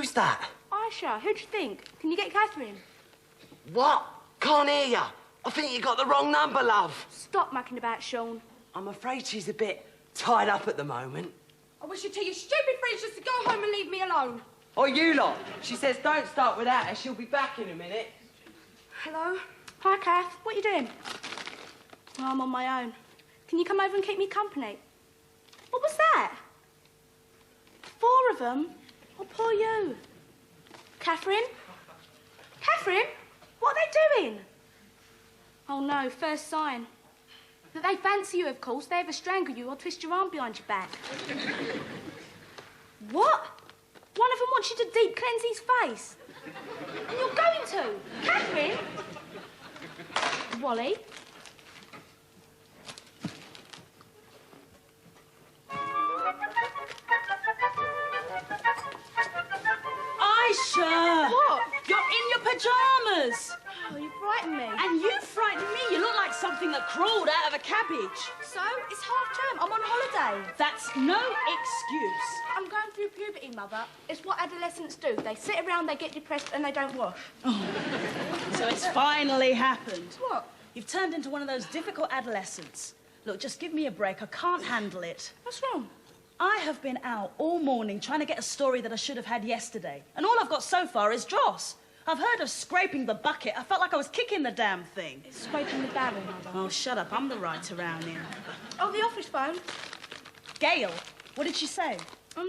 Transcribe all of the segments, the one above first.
Who's that? Aisha, who do you think? Can you get Catherine? What? Can't hear ya. I think you got the wrong number, love. Stop mucking about, Sean. I'm afraid she's a bit tied up at the moment. I wish you'd tell your stupid friends just to go home and leave me alone. Oh, you lot. She says don't start without her. She'll be back in a minute. Hello? Hi, Kath. What are you doing? Oh, I'm on my own. Can you come over and keep me company? What was that? 4 of them? Oh, poor you. Catherine? Catherine? What are they doing? Oh, no, first sign. That they fancy you, of course. They ever strangle you or twist your arm behind your back. What? One of them wants you to deep cleanse his face. And you're going to? Catherine? Wally? Aisha! What? You're in your pyjamas! Oh, you frightened me. And you frightened me. You look like something that crawled out of a cabbage. So? It's half term. I'm on holiday. That's no excuse. I'm going through puberty, Mother. It's what adolescents do. They sit around, they get depressed, and they don't wash. Oh. So it's finally happened. What? You've turned into one of those difficult adolescents. Look, just give me a break. I can't handle it. What's wrong? I have been out all morning trying to get a story that I should have had yesterday. And all I've got so far is dross. I've heard of scraping the bucket. I felt like I was kicking the damn thing. It's scraping the barrel, Mother. Oh, shut up. I'm the writer around here. Oh, the office phone. Gail, what did she say?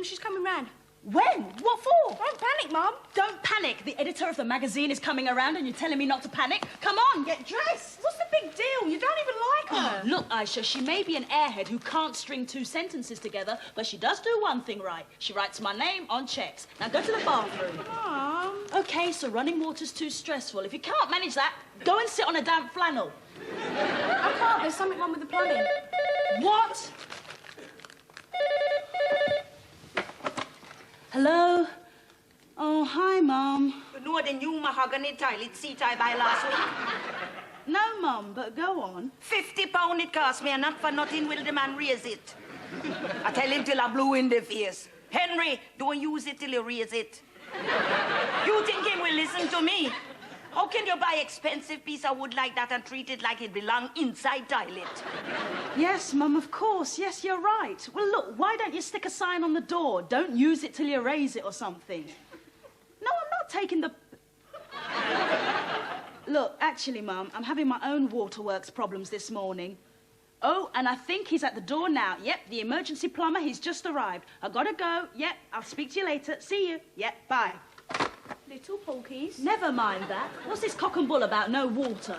She's coming round. When? What for? Don't panic, Mum. Don't panic. The editor of the magazine is coming around and you're telling me not to panic? Come on, get dressed. What's the big deal? You don't even like her. Oh, look, Aisha, she may be an airhead who can't string 2 sentences together, but she does do one thing right. She writes my name on checks. Now go to the bathroom. Mum. OK, so running water's too stressful. If you can't manage that, go and sit on a damp flannel. I can't. There's something wrong with the plumbing. What? Hello? Oh, hi, Mum. You know the new mahogany toilet seat I buy last week? No, Mum, but go on. £50 it cost me, and not for nothing will the man raise it. I tell him till I blew in the face. Henry, don't use it till you raise it. You think he will listen to me? How can you buy expensive piece of wood like that and treat it like it belong inside toilet? Yes, Mum, of course. Yes, you're right. Well, look, why don't you stick a sign on the door? Don't use it till you raise it or something. No, I'm not taking the... Look, actually, Mum, I'm having my own waterworks problems this morning. Oh, and I think he's at the door now. Yep, the emergency plumber, he's just arrived. I've got to go. Yep, I'll speak to you later. See you. Yep, bye. Little porkies. Never mind that. What's this cock and bull about no water?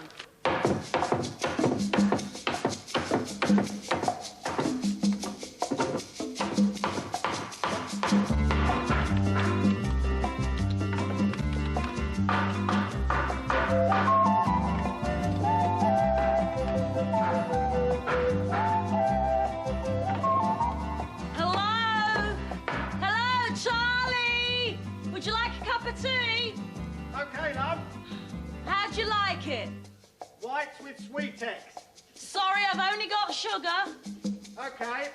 How'd you like it? Whites with sweetex. Sorry, I've only got sugar. Okay.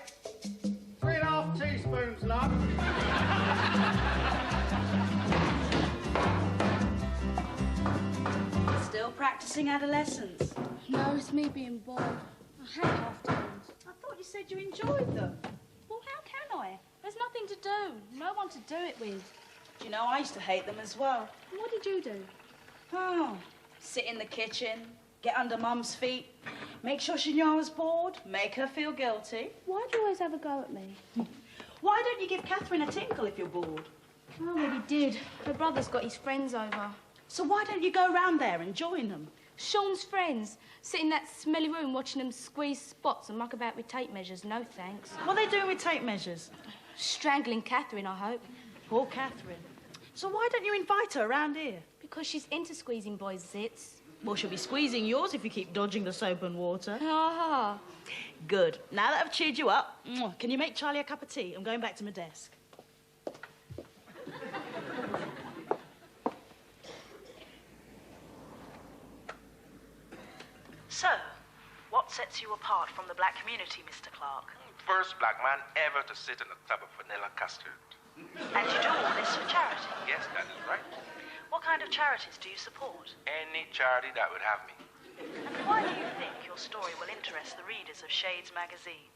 3½ teaspoons, love. Still practicing adolescence? No, it's me being bored. I hate half terms. I thought you said you enjoyed them. Well, how can I? There's nothing to do. No one to do it with. You know, I used to hate them as well. What did you do? Oh, sit in the kitchen, get under Mum's feet, make sure she knew I was bored, make her feel guilty. Why do you always have a go at me? Why don't you give Catherine a tinkle if you're bored? I already did. Her brother's got his friends over. So why don't you go round there and join them? Sean's friends sit in that smelly room watching them squeeze spots and muck about with tape measures. No thanks. What are they doing with tape measures? Strangling Catherine, I hope. Poor Catherine. So why don't you invite her around here? Because she's into squeezing boys' zits. Well, she'll be squeezing yours if you keep dodging the soap and water. Ah. Good. Now that I've cheered you up, can you make Charlie a cup of tea? I'm going back to my desk. So, what sets you apart from the black community, Mr. Clark? First black man ever to sit on the top of vanilla custard. And you do all this for charity? Yes, that is right. What kind of charities do you support? Any charity that would have me. And why do you think your story will interest the readers of Shades magazine?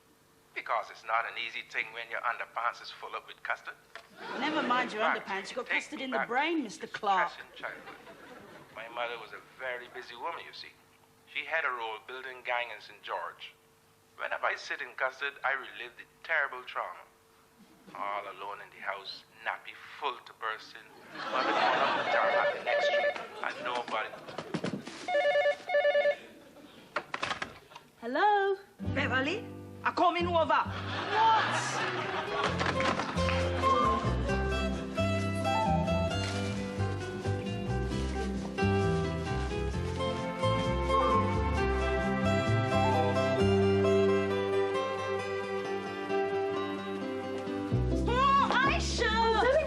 Because it's not an easy thing when your underpants is full up with custard. Never mind your underpants. You've got custard in the brain, Mr. Clark. Stress in childhood. My mother was a very busy woman, you see. She had a role building gang in St. George. Whenever I sit in custard, I relive the terrible trauma. All alone in the house, nappy full to bursting. Mother going up the tarmac the next street, and nobody. Hello? Beverly, I'm coming over.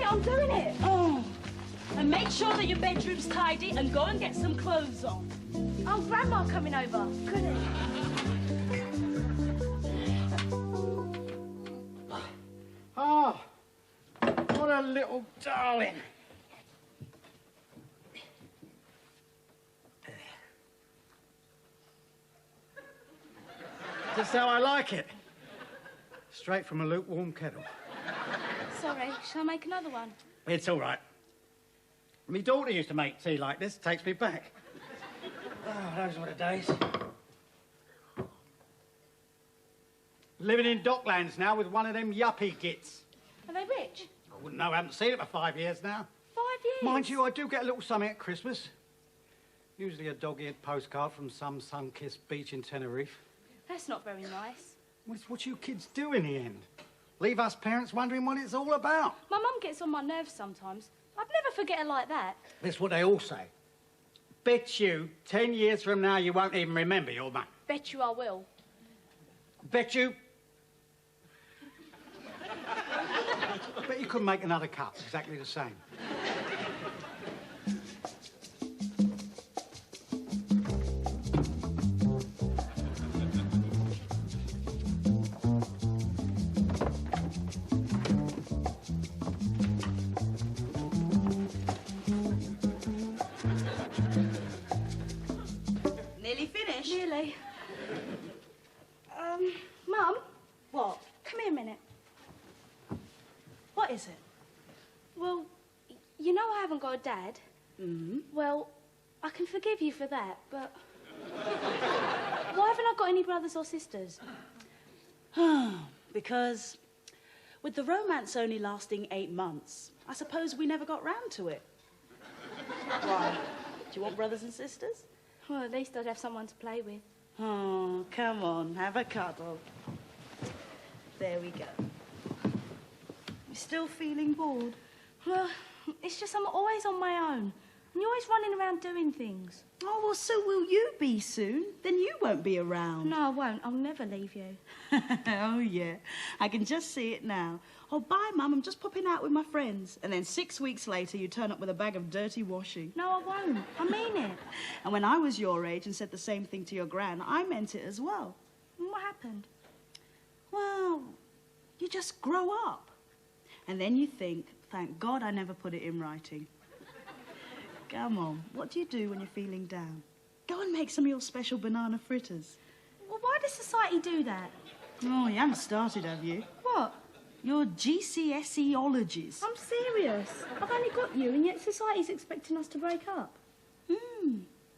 I'm doing it. Oh, and make sure that your bedroom's tidy and go and get some clothes on. Oh, Grandma coming over. Goody. Oh, what a little darling. Just how I like it. Straight from a lukewarm kettle. Sorry, shall I make another one? It's all right. My daughter used to make tea like this. Takes me back. Oh, those were the days. Living in Docklands now with one of them yuppie gits. Are they rich? I wouldn't know. I haven't seen it for 5 years now. 5 years? Mind you, I do get a little something at Christmas. Usually a dog-eared postcard from some sun-kissed beach in Tenerife. That's not very nice. Well, it's what you kids do in the end. Leave us parents wondering what it's all about. My mum gets on my nerves sometimes. I'd never forget her like that. That's what they all say. Bet you 10 years from now you won't even remember your mum. Bet you I will. Bet you... Bet you could make another cup exactly the same. Nearly finished? Nearly. Mum? What? Come here a minute. What is it? Well, you know I haven't got a dad. Mm-hmm. Well, I can forgive you for that, but... why haven't I got any brothers or sisters? Because with the romance only lasting 8 months, I suppose we never got round to it. Why? Do you want brothers and sisters? Well, at least I'd have someone to play with. Oh, come on, have a cuddle. There we go. You still feeling bored? Well, it's just I'm always on my own. And you're always running around doing things. Oh, well, so will you be soon. Then you won't be around. No, I won't. I'll never leave you. Oh, yeah. I can just see it now. Oh, bye, Mum. I'm just popping out with my friends. And then 6 weeks later, you turn up with a bag of dirty washing. No, I won't. I mean it. And when I was your age and said the same thing to your gran, I meant it as well. And what happened? Well, you just grow up. And then you think, thank God I never put it in writing. Come on, what do you do when you're feeling down? Go and make some of your special banana fritters. Well, why does society do that? Oh, you haven't started, have you? What? Your GCSEologies. I'm serious. I've only got you, and yet society's expecting us to break up.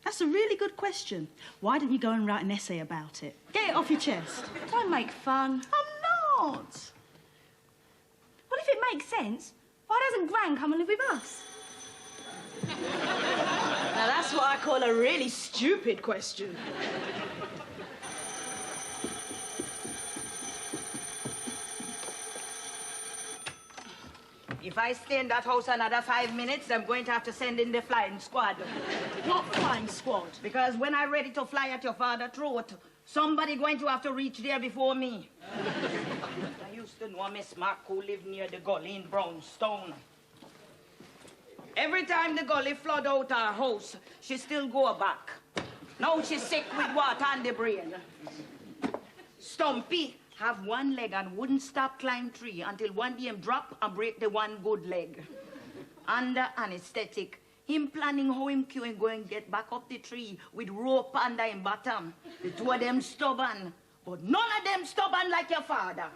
That's a really good question. Why don't you go and write an essay about it? Get it off your chest. Don't make fun. I'm not. Well, if it makes sense, why doesn't Gran come and live with us? Now, that's what I call a really stupid question. If I stay in that house another 5 minutes, I'm going to have to send in the flying squad. What flying squad? Because when I'm ready to fly at your father's throat, somebody going to have to reach there before me. I used to know Miss Mark who lived near the gully in Brownstone. Every time the gully flood out her house, she still go back. Now she's sick with water on the brain. Stumpy have one leg and wouldn't stop climb tree until one day him drop and break the one good leg. Under anesthetic, him planning how him can go and get back up the tree with rope under him bottom. The two of them stubborn, but none of them stubborn like your father.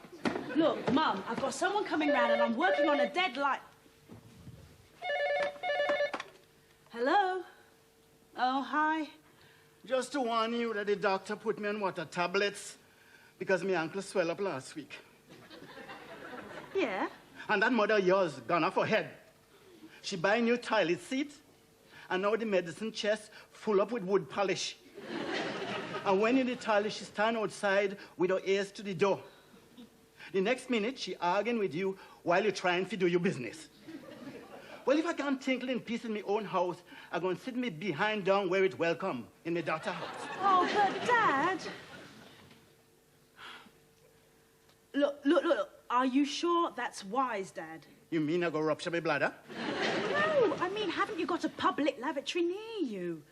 Look, Mum, I've got someone coming round and I'm working on a deadline. Hello? Oh, hi. Just to warn you that the doctor put me on water tablets because my ankle swelled up last week. Yeah? And that mother of yours gone off her head. She buy a new toilet seat, and now the medicine chest full up with wood polish. And when in the toilet, she stand outside with her ears to the door. The next minute, she arguing with you while you're trying to do your business. Well, if I can't tinkle in peace in my own house, I'm going to sit me behind down where it's welcome, in my daughter's house. Oh, but Dad... Look. Are you sure that's wise, Dad? You mean I go rupture my bladder? No, I mean, haven't you got a public lavatory near you?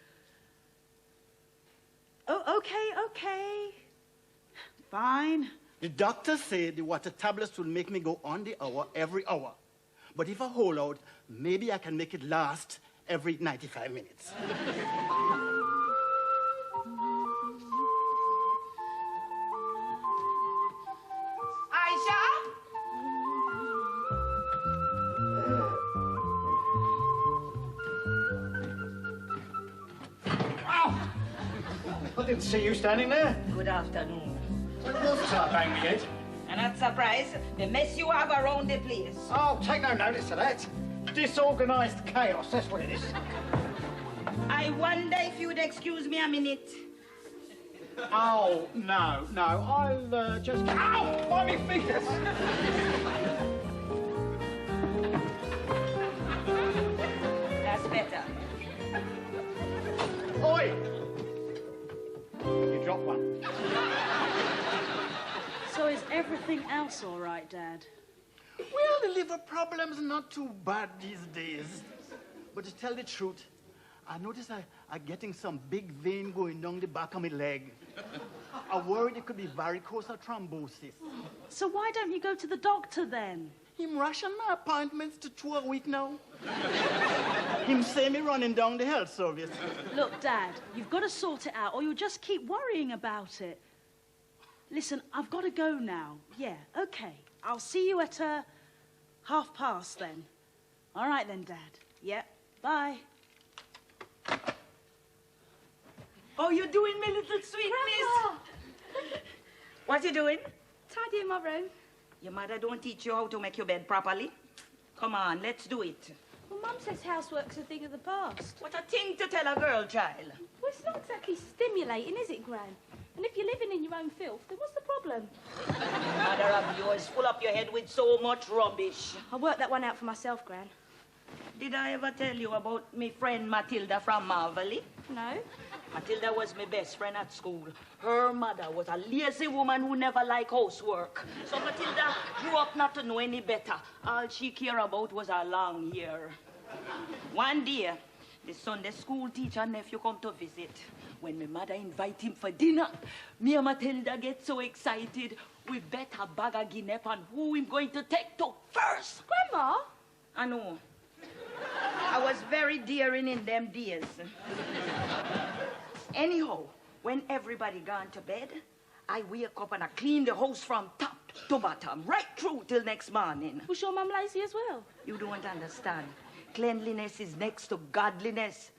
Oh, okay. Fine. The doctor said the water tablets will make me go on the hour every hour. But if I hold out, maybe I can make it last every 95 minutes. Aisha? Ow! I didn't see you standing there. Good afternoon. What was that bang me head? And not surprised, the mess you have around the place. Oh, take no notice of that. Disorganized chaos, that's what it is. I wonder if you'd excuse me a minute. Oh, no, I'll just... Ow! By me fingers! That's better. Oi! You dropped one. So is everything else all right, Dad? Well, the liver problem's not too bad these days. But to tell the truth, I notice I'm getting some big vein going down the back of my leg. I'm worried it could be varicose or thrombosis. So why don't you go to the doctor then? Him ration my appointments to 2 a week now. Him say me running down the health service. Look, Dad, you've got to sort it out or you'll just keep worrying about it. Listen, I've got to go now. Yeah, okay. I'll see you at past then. All right then, Dad. Yeah, bye. Oh, you're doing me little sweet miss. What you doing? Tidying my room. Your mother don't teach you how to make your bed properly? Come on, let's do it. Well, Mum says housework's a thing of the past. What a thing to tell a girl child. Well, it's not exactly stimulating, is it, Gran? And if you're living in your own filth, then what's the problem? Mother of yours, full up your head with so much rubbish. I worked that one out for myself, Gran. Did I ever tell you about my friend Matilda from Marvelly? No? Matilda was my best friend at school. Her mother was a lazy woman who never liked housework. So Matilda grew up not to know any better. All she cared about was her long hair. One day, the Sunday school teacher nephew come to visit. When my mother invite him for dinner, me and Matilda get so excited. We bet a bag of guinea on who I'm going to take to first. Grandma? I know. I was very daring in them days. Anyhow, when everybody gone to bed, I wake up and I clean the house from top to bottom, right through till next morning. Was your mum lazy as well? You don't understand. Cleanliness is next to godliness,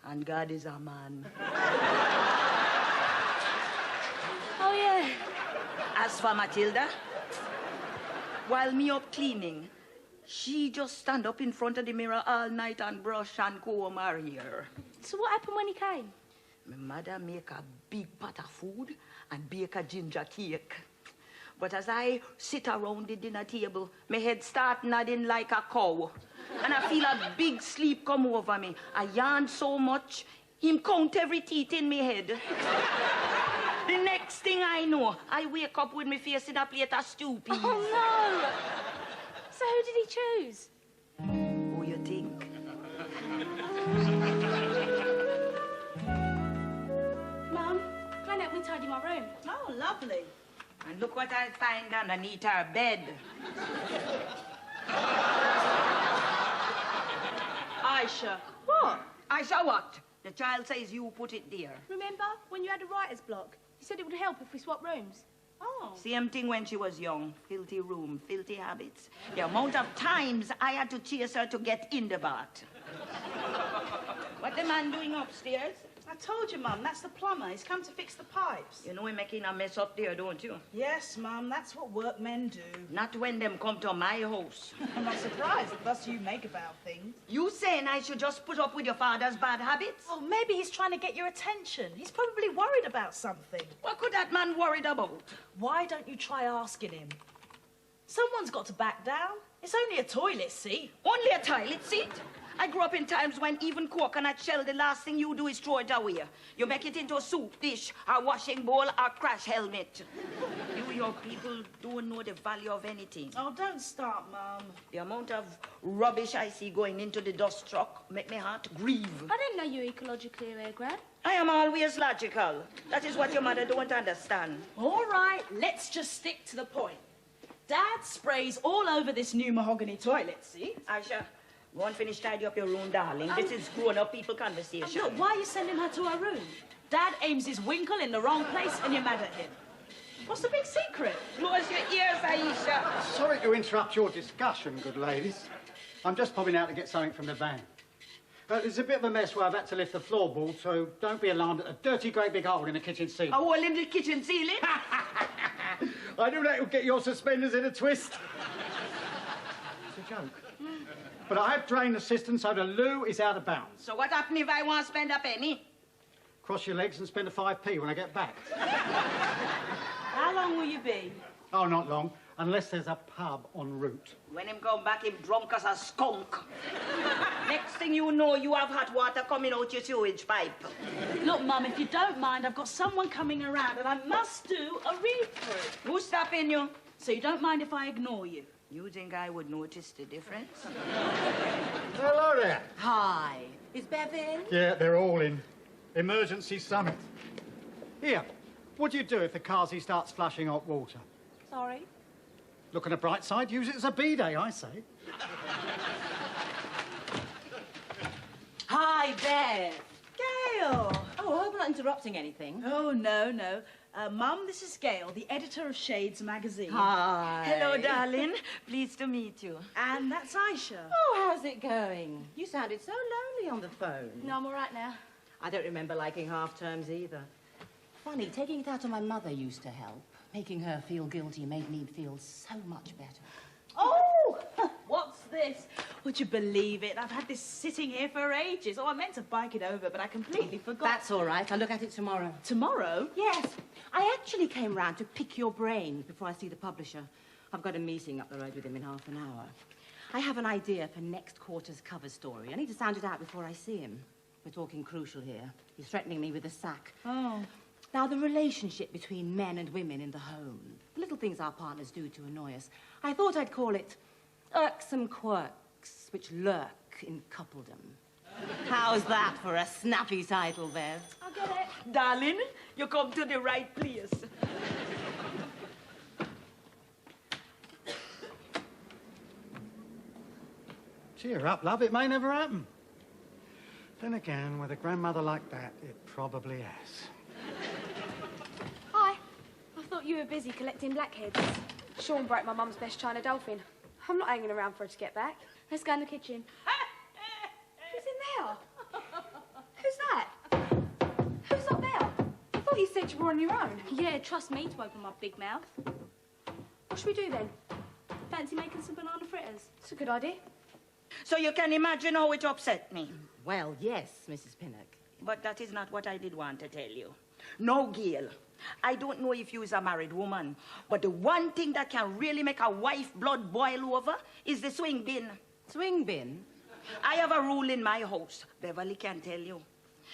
and God is a man. Oh, yeah. As for Matilda, while me up cleaning, she just stand up in front of the mirror all night and brush and comb her hair. So what happened when he came? My mother make a big pot of food and bake a ginger cake. But as I sit around the dinner table, my head start nodding like a cow. And I feel a big sleep come over me. I yawn so much, him count every teeth in my head. The next thing I know, I wake up with my face in a plate of stew peas. Oh, no. So who did he choose? Who you think? Mum, Glenn helped me tidy my room. Oh, lovely. And look what I find underneath her bed. Aisha. What? Aisha, what? The child says you put it there. Remember when you had a writer's block? You said it would help if we swap rooms. Oh. Same thing when she was young. Filthy room, filthy habits. The amount of times I had to chase her to get in the bath. What the man doing upstairs? I told you, Mum, that's the plumber. He's come to fix the pipes. You know we're making a mess up there, don't you? Yes, Mum, that's what workmen do. Not when them come to my house. I'm not surprised. The fuss you make about things. You saying I should just put up with your father's bad habits? Oh, maybe he's trying to get your attention. He's probably worried about something. What could that man worried about? Why don't you try asking him? Someone's got to back down. It's only a toilet seat. Only a toilet seat? I grew up in times when even coconut shell, the last thing you do is throw it away. You make it into a soup dish, a washing bowl, or crash helmet. You, your people, don't know the value of anything. Oh, don't start, Mum. The amount of rubbish I see going into the dust truck make my heart grieve. I didn't know you were ecologically aware, Gran. I am always logical. That is what your mother don't understand. All right, let's just stick to the point. Dad sprays all over this new mahogany toilet seat. Aisha, go and finish tidy up your room, darling. This is grown-up people conversation. Look, why are you sending her to her room? Dad aims his winkle in the wrong place and you're mad at him. What's the big secret? Close your ears, Aisha. Sorry to interrupt your discussion, good ladies. I'm just popping out to get something from the van. There's a bit of a mess where I've had to lift the floorboard, so don't be alarmed at a dirty great big hole in the kitchen ceiling. A hole in the kitchen ceiling? I knew that would get your suspenders in a twist. It's a joke. But I have drained the cistern so the loo is out of bounds. So what happens if I want to spend a penny? Cross your legs and spend a 5p when I get back. How long will you be? Oh, not long, unless there's a pub en route. When him come back, him drunk as a skunk. Next thing you know, you have hot water coming out your sewage pipe. Look, Mum, if you don't mind, I've got someone coming around and I must do a read-through. Who's stopping you? So you don't mind if I ignore you? You think I would notice the difference? Hello there. Hi. Is Bev in? Yeah, they're all in. Emergency summit. Here, what do you do if the Kazi starts flushing hot water? Sorry. Look on the bright side, use it as a bidet, I say. Hi, Bev. Gail! Oh, I hope I'm not interrupting anything. Oh, no, no. Mum, this is Gail, the editor of Shades magazine. Hi. Hello, darling. Pleased to meet you. And that's Aisha. Oh, how's it going? You sounded so lonely on the phone. No, I'm all right now. I don't remember liking half terms either. Funny, taking it out on my mother used to help. Making her feel guilty made me feel so much better. Oh! What's this? Would you believe it? I've had this sitting here for ages. Oh, I meant to bike it over, but I completely forgot. That's all right. I'll look at it tomorrow. Tomorrow? Yes. I actually came round to pick your brains before I see the publisher. I've got a meeting up the road with him in half an hour. I have an idea for next quarter's cover story. I need to sound it out before I see him. We're talking crucial here. He's threatening me with a sack. Oh. Now, the relationship between men and women in the home, the little things our partners do to annoy us, I thought I'd call it irksome quirks which lurk in coupledom. How's that for a snappy title, Bev? I'll get it. Darling, you come to the right place. Cheer up, love, it may never happen. Then again, with a grandmother like that, it probably has. Hi. I thought you were busy collecting blackheads. Sean broke my mum's best china dolphin. I'm not hanging around for her to get back. Let's go in the kitchen. Who's in there? Who's that? Who's up there? I thought you said you were on your own. Yeah, trust me to open my big mouth. What should we do then? Fancy making some banana fritters? It's a good idea. So you can imagine how it upset me. Well, yes, Mrs. Pinnock. But that is not what I did want to tell you. No, Gail. I don't know if you's a married woman, but the one thing that can really make a wife blood boil over is the swing bin. Swing bin? I have a rule in my house. Beverly can tell you.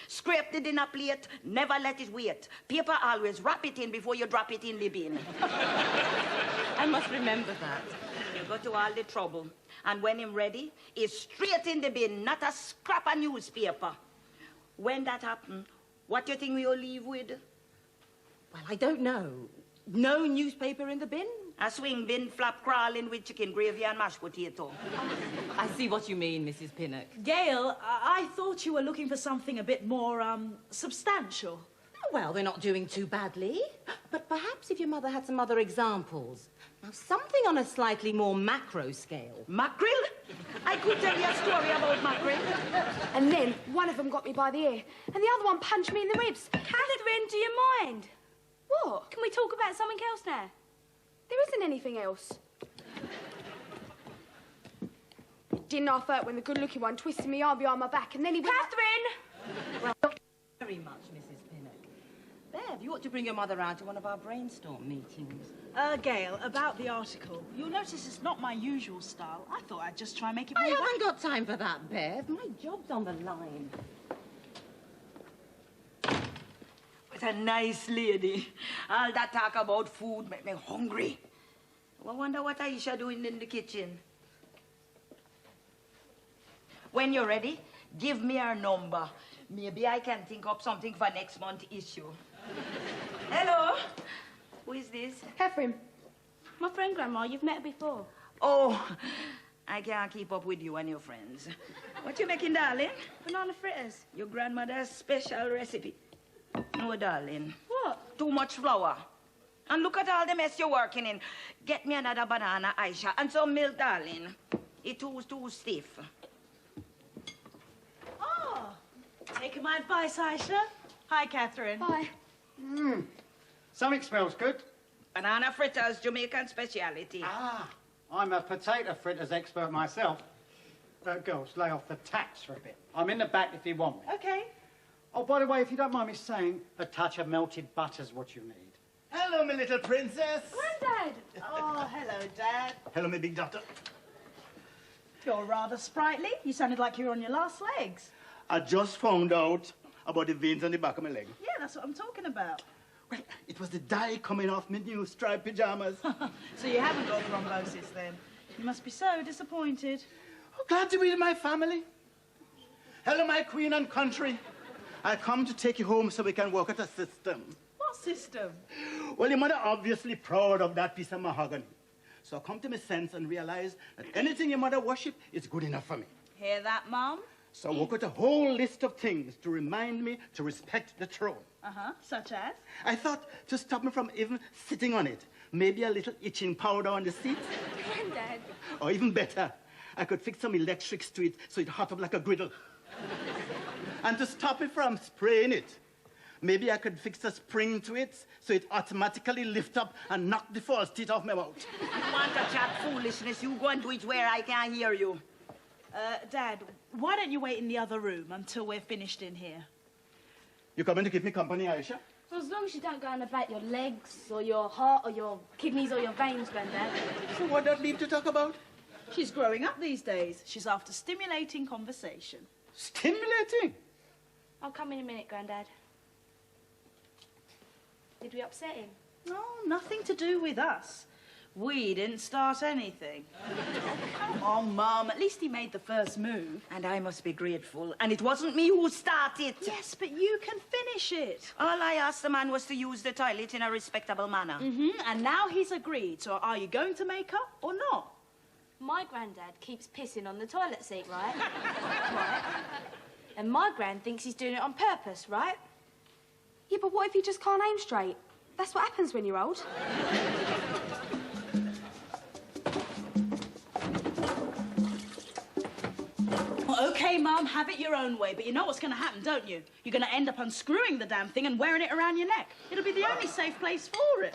Scrape the dinner plate, never let it wait. Paper always wrap it in before you drop it in the bin. I must remember that. You go to all the trouble. And when I'm ready, it's straight in the bin, not a scrap of newspaper. When that happens, what do you think we'll leave with? Well, I don't know. No newspaper in the bin? A swing bin flap crawling with chicken gravy and mashed potato. I see what you mean, Mrs. Pinnock. Gail, I thought you were looking for something a bit more, substantial. Well, they're not doing too badly. But perhaps if your mother had some other examples. Now, something on a slightly more macro scale. Mackerel? I could tell you a story about mackerel. And then one of them got me by the ear, and the other one punched me in the ribs. Catherine, do you mind? What? Can we talk about something else now? There isn't anything else. Didn't I flirt when the good-looking one twisted me arm behind my back, and then he went... Catherine! Well, not very much, Mrs. Pinnock. Bev, you ought to bring your mother round to one of our brainstorm meetings. Gail, about the article. You'll notice it's not my usual style. I thought I'd just try and make it more... I haven't got time for that, Bev. My job's on the line. What a nice lady. All that talk about food make me hungry. I wonder what Aisha doing in the kitchen. When you're ready, give me her number. Maybe I can think up something for next month's issue. Hello? Who is this? Catherine. My friend, Grandma. You've met her before. Oh, I can't keep up with you and your friends. What you making, darling? Banana fritters. Your grandmother's special recipe. No, darling. What? Too much flour. And look at all the mess you're working in. Get me another banana, Aisha, and some milk, darling. It's too stiff. Oh, taking my advice, Aisha. Hi, Catherine. Bye. Something smells good. Banana fritters, Jamaican speciality. Ah, I'm a potato fritters expert myself. Girls, lay off the taps for a bit. I'm in the back if you want me. Okay. Oh, by the way, if you don't mind me saying, a touch of melted butter's what you need. Hello, my little princess. Granddad! Oh, hello, Dad. Hello, my big daughter. You're rather sprightly. You sounded like you were on your last legs. I just found out about the veins on the back of my leg. Yeah, that's what I'm talking about. Well, it was the dye coming off my new striped pajamas. So you haven't got thrombosis then? You must be so disappointed. Oh, glad to be with my family. Hello, my queen and country. I come to take you home so we can work at a system. What system? Well, your mother obviously proud of that piece of mahogany. So I come to my sense and realize that anything your mother worship is good enough for me. Hear that, Mum? So I work out a whole list of things to remind me to respect the throne. Uh-huh, such as? I thought to stop me from even sitting on it, maybe a little itching powder on the seat. Granddad. Or even better, I could fix some electrics to it so it hot up like a griddle. And to stop me from spraying it, maybe I could fix a spring to it so it automatically lift up and knock the false teeth off my mouth. You want to chat foolishness, you go and do it where I can't hear you. Dad, why don't you wait in the other room until we're finished in here? You coming to keep me company, Aisha? So as long as you don't go on about your legs or your heart or your kidneys or your veins, Granddad. So what that leave to talk about? She's growing up these days. She's after stimulating conversation. Stimulating? I'll come in a minute, Granddad. Did we upset him? No, nothing to do with us. We didn't start anything. Oh, come on, Mum. At least he made the first move. And I must be grateful. And it wasn't me who started. Yes, but you can finish it. All I asked the man was to use the toilet in a respectable manner. And now he's agreed. So are you going to make up or not? My Granddad keeps pissing on the toilet seat, right? Right. And my Gran thinks he's doing it on purpose, right? Yeah, but what if you just can't aim straight? That's what happens when you're old. Well, OK, Mum, have it your own way. But you know what's going to happen, don't you? You're going to end up unscrewing the damn thing and wearing it around your neck. It'll be the only safe place for it.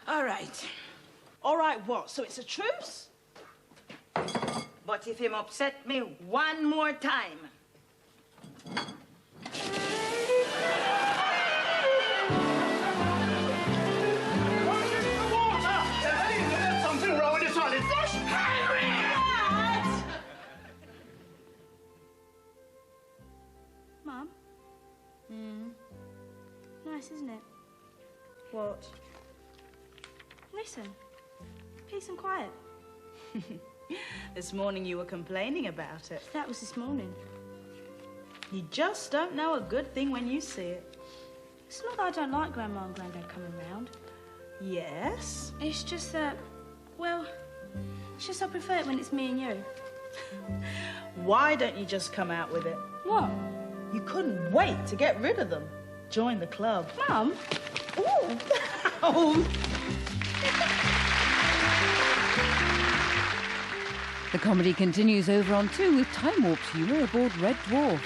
All right. All right, what? So it's a truce? But if him upset me one more time... Something wrong with the toilet flush. Mum? Nice, isn't it? What? Listen. Peace and quiet. This morning you were complaining about it. That was this morning. You just don't know a good thing when you see it. It's not that I don't like Grandma and Granddad coming round. Yes? It's just that, well, it's just I prefer it when it's me and you. Why don't you just come out with it? What? You couldn't wait to get rid of them. Join the club. Mum? Ooh. Oh. The comedy continues over on 2 with time warped humour aboard Red Dwarf.